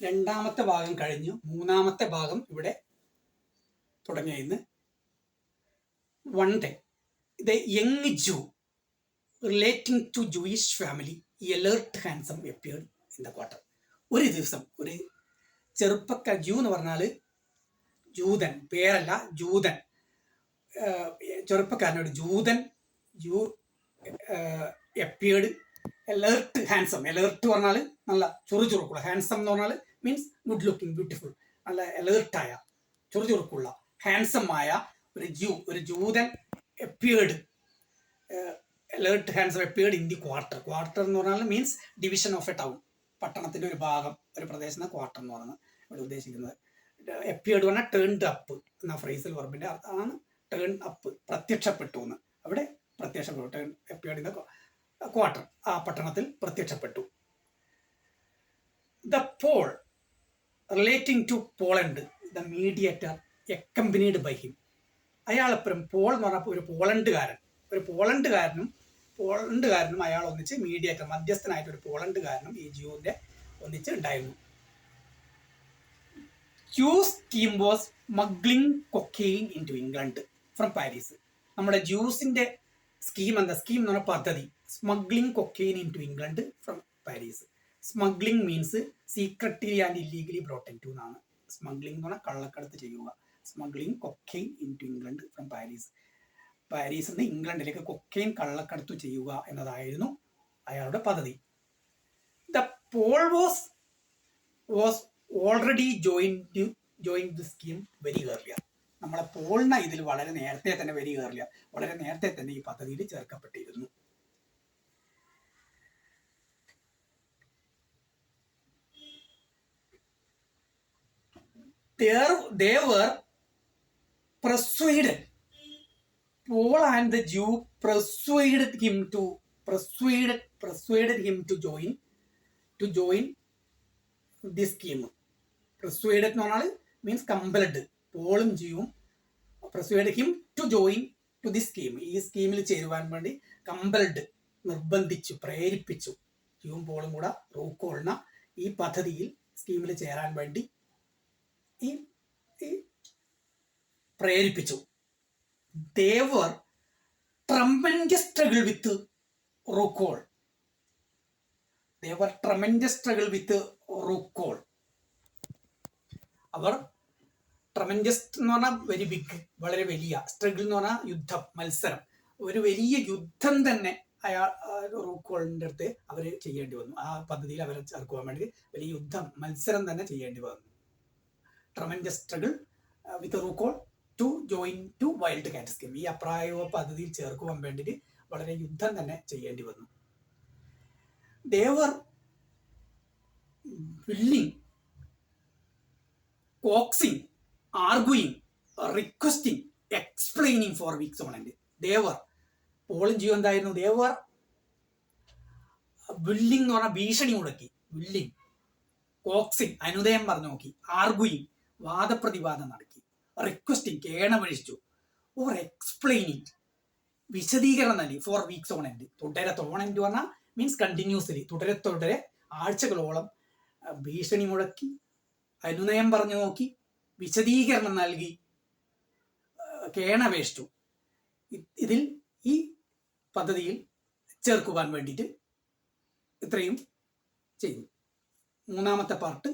രണ്ടാമത്തെ ഭാഗം കഴിഞ്ഞു, മൂന്നാമത്തെ ഭാഗം ഇവിടെ തുടങ്ങിയെന്ന്. One day the young Jew relating to Jewish family alert handsome appeared in the quarter. ഒരു ദിവസം ഒരു ചെറുപ്പക്കാർ, ജൂ എന്ന് പറഞ്ഞാൽ ജൂതൻ, പേരല്ല, ജൂതൻ, ചെറുപ്പക്കാരനോട് ജൂതൻ, ജൂ അപ്പിയർഡ് എലേർട്ട് ഹാൻസം. എലേർട്ട് പറഞ്ഞാൽ നല്ല ചുറുചുറുക്കുള്ള, ഹാൻസം എന്ന് പറഞ്ഞാൽ മീൻസ് ഗുഡ് ലുക്കിംഗ്, ബ്യൂട്ടിഫുൾ, നല്ല എലേർട്ടായ, ചുറുചുറുക്കുള്ള, ഹാൻസം ആയ ഒരു ജൂതൻ appeared, alert handsome appeared in the quarter. Quarter എന്ന് പറഞ്ഞാൽ means division of a town, പട്ടണത്തിൻ്റെ ഒരു ഭാഗം, ഒരു പ്രദേശം ക്വാർട്ടർ എന്ന് പറയുന്നത് ഇവിടെ ഉദ്ദേശിക്കുന്നത്. അപ്പിയർഡ് പറഞ്ഞാൽ ടേൺഡ് അപ്പ് എന്ന ഫ്രേസിൽ വർബിൻ്റെ അർത്ഥമാണ് ടേൺ അപ്പ്, പ്രത്യക്ഷപ്പെട്ടു എന്ന്. അവിടെ പ്രത്യക്ഷപ്പെട്ടു, turn appeared in the quarter, ആ പട്ടണത്തിൽ പ്രത്യക്ഷപ്പെട്ടു. The Pole relating to Poland the mediator accompanied by him. അയാളെപ്പോഴും പോൾ എന്ന് പറഞ്ഞപ്പോൾ ഒരു പോളണ്ടുകാരനും അയാൾ ഒന്നിച്ച് മീഡിയേറ്റർ, മധ്യസ്ഥനായിട്ട് ഒരു പോളണ്ടുകാരനും ഈ ജ്യൂവിൻ്റെ ഒന്നിച്ച് ഉണ്ടായിരുന്നു. Jew's scheme was smuggling cocaine into England from Paris. നമ്മുടെ ജ്യൂസിൻ്റെ സ്കീം എന്താ? സ്കീം എന്ന് പറഞ്ഞ പദ്ധതി, smuggling cocaine into England from Paris. Smuggling means secretly and illegally brought into എന്നാണ്. സ്മഗ്ലിംഗ് എന്ന് പറഞ്ഞാൽ കള്ളക്കടത്ത് ചെയ്യുക. Smuggling cocaine into England from Paris. പാരീസിൽ നിന്ന് ഇംഗ്ലണ്ടിലേക്ക് കൊക്കെയിൻ കള്ളക്കടത്ത് ചെയ്യുക എന്നതായിരുന്നു അയാളുടെ പദ്ധതി. The Pole was already join the scheme very earlier. നമ്മളെ പോളിനെ ഇതിൽ വളരെ നേരത്തെ തന്നെ ഈ പദ്ധതിയിൽ ചേർക്കപ്പെട്ടിരുന്നു. They were persuaded. Paul and the Jew persuaded him to join this scheme. Persuaded എന്ന് പറഞ്ഞാൽ മീൻസ് കമ്പൽഡ്. പോളും ജിയും persuaded him to join to this scheme. ഈ സ്കീമിൽ ചേരുവാൻ വേണ്ടി കമ്പൽഡ്, നിർബന്ധിച്ചു, പ്രേരിപ്പിച്ചു. ജിയും പോളും കൂടെ റൂക്കോളിനെ ഈ പദ്ധതിയിൽ, സ്കീമിൽ ചേരാൻ വേണ്ടി ഈ പ്രേരിപ്പിച്ചു. They were tremendous struggle with Rookall. അവർ ട്രമൻഡസ് എന്ന് പറഞ്ഞാൽ വെരി ബിഗ്, വളരെ വലിയ, സ്ട്രഗിൾ എന്ന് പറഞ്ഞാൽ യുദ്ധം, മത്സരം, ഒരു വലിയ യുദ്ധം തന്നെ റൂക്കോളിൻ്റെ അടുത്ത് അവർ ചെയ്യേണ്ടി വന്നു. ആ പദ്ധതിയിൽ അവരെ ചേർക്കുവാൻ വേണ്ടി വലിയ യുദ്ധം, മത്സരം തന്നെ ചെയ്യേണ്ടി വന്നു. Tremendous struggle with Rookol to join to wild cat scheme. ഈ അപ്രായോഗ പദ്ധതിയിൽ ചേർക്കുവാൻ വേണ്ടിയിട്ട് വളരെ യുദ്ധം തന്നെ ചെയ്യേണ്ടി വന്നു. They were willing, coaxing, arguing, requesting, explaining for weeks on end. They were, പോളും Jio എന്തായിരുന്നു? They were willing എന്ന് പറഞ്ഞാൽ ഭീഷണി മുടക്കി, willing, coaxing അനുദയം പറഞ്ഞു നോക്കി, arguing വാദപ്രതിവാദം നടത്തി, റിക്വസ്റ്റിംഗ് കേണപഴിച്ചു, ഓർ എക്സ്പ്ലെയിനിങ് വിശദീകരണം നൽകി, four weeks on end. On end പറഞ്ഞാൽ മീൻസ് കണ്ടിന്യൂസ്ലി, തുടരെ ആഴ്ചകളോളം ഭീഷണി മുടക്കി, അനുനയം പറഞ്ഞു നോക്കി, വിശദീകരണം നൽകി, കേണപേക്ഷിച്ചു. ഇതിൽ ഈ പദ്ധതിയിൽ ചേർക്കുവാൻ വേണ്ടിയിട്ട് ഇത്രയും ചെയ്തു. മൂന്നാമത്തെ പാർട്ട്